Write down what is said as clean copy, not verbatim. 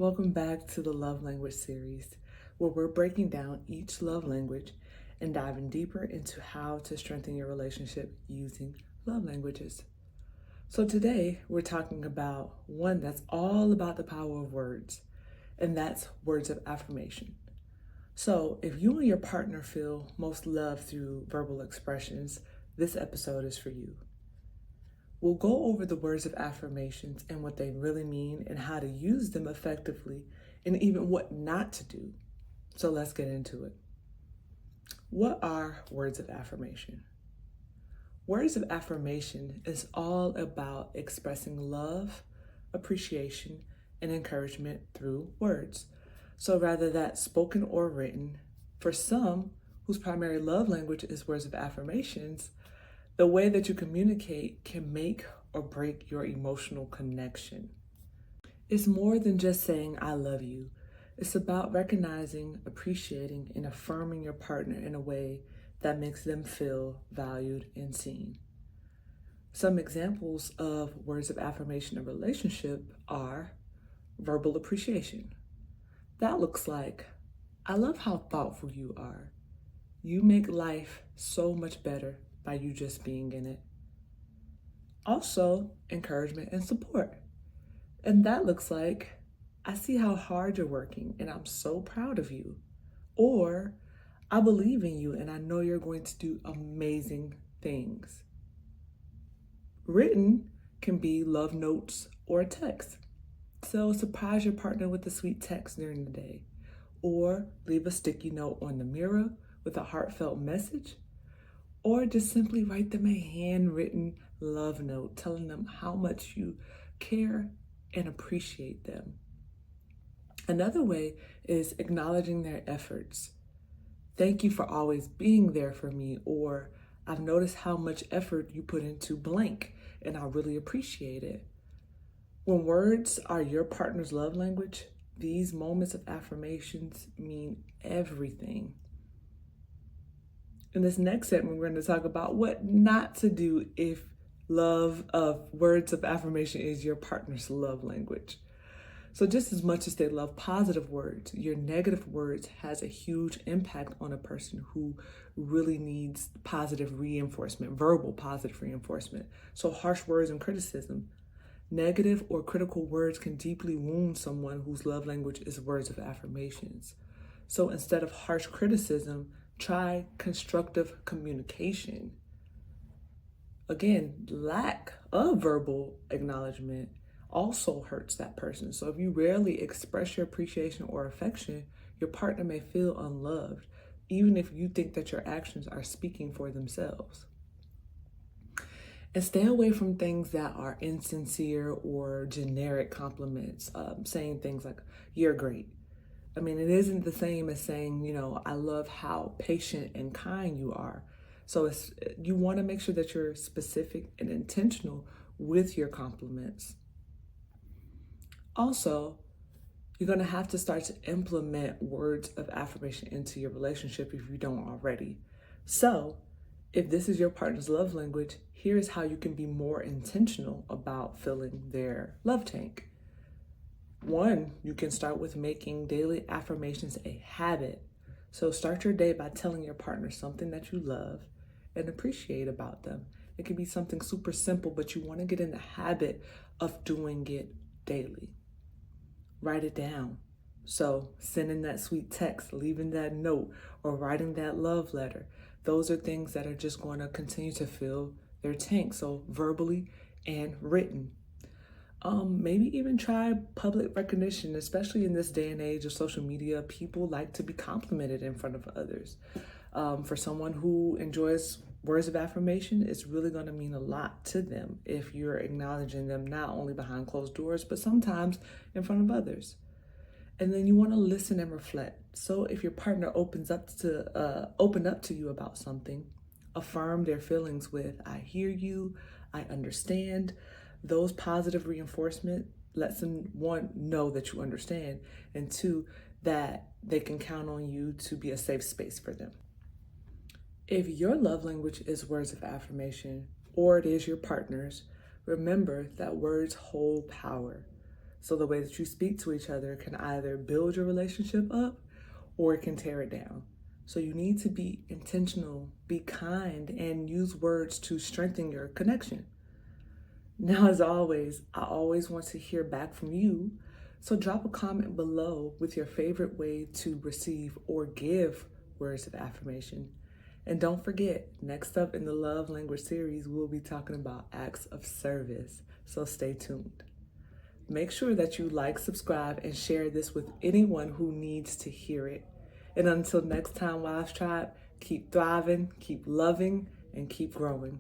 Welcome back to the Love Language series, where we're breaking down each love language and diving deeper into how to strengthen your relationship using love languages. So today we're talking about one that's all about the power of words, and that's words of affirmation. So if you and your partner feel most loved through verbal expressions, this episode is for you. We'll go over the words of affirmations and what they really mean and how to use them effectively and even what not to do. So let's get into it. What are words of affirmation? Words of affirmation is all about expressing love, appreciation, and encouragement through words. So rather that spoken or written, for some whose primary love language is words of affirmations, the way that you communicate can make or break your emotional connection. It's more than just saying, I love you. It's about recognizing, appreciating, and affirming your partner in a way that makes them feel valued and seen. Some examples of words of affirmation in a relationship are verbal appreciation. That looks like, I love how thoughtful you are. You make life so much better by you just being in it. Also, encouragement and support. And that looks like, I see how hard you're working and I'm so proud of you. Or, I believe in you and I know you're going to do amazing things. Written can be love notes or a text. So surprise your partner with a sweet text during the day. Or leave a sticky note on the mirror with a heartfelt message. Or just simply write them a handwritten love note telling them how much you care and appreciate them. Another way is acknowledging their efforts. Thank you for always being there for me, or I've noticed how much effort you put into blank and I really appreciate it. When words are your partner's love language, these moments of affirmations mean everything. In this next segment, we're going to talk about what not to do if words of affirmation is your partner's love language. So just as much as they love positive words, your negative words has a huge impact on a person who really needs positive reinforcement, verbal positive reinforcement. So harsh words and criticism. Negative or critical words can deeply wound someone whose love language is words of affirmations. So instead of harsh criticism, try constructive communication. Again, lack of verbal acknowledgement also hurts that person. So if you rarely express your appreciation or affection, your partner may feel unloved, even if you think that your actions are speaking for themselves. And stay away from things that are insincere or generic compliments, saying things like, you're great. I mean, it isn't the same as saying, I love how patient and kind you are. So you want to make sure that you're specific and intentional with your compliments. Also, you're going to have to start to implement words of affirmation into your relationship if you don't already. So, if this is your partner's love language, here's how you can be more intentional about filling their love tank. One, you can start with making daily affirmations a habit. So start your day by telling your partner something that you love and appreciate about them. It can be something super simple, but you want to get in the habit of doing it daily. Write it down. So sending that sweet text, leaving that note, or writing that love letter. Those are things that are just going to continue to fill their tank. So verbally and written. Maybe even try public recognition, especially in this day and age of social media. People like to be complimented in front of others. For someone who enjoys words of affirmation, it's really going to mean a lot to them if you're acknowledging them not only behind closed doors, but sometimes in front of others. And then you want to listen and reflect. So if your partner open up to you about something, affirm their feelings with, I hear you, I understand. Those positive reinforcement lets them, one, know that you understand, and two, that they can count on you to be a safe space for them. If your love language is words of affirmation, or it is your partner's, remember that words hold power. So the way that you speak to each other can either build your relationship up or it can tear it down. So you need to be intentional, be kind, and use words to strengthen your connection. Now, as always, I always want to hear back from you. So drop a comment below with your favorite way to receive or give words of affirmation. And don't forget, next up in the Love Language series, we'll be talking about acts of service. So stay tuned. Make sure that you like, subscribe, and share this with anyone who needs to hear it. And until next time, Wives Tribe, keep thriving, keep loving, and keep growing.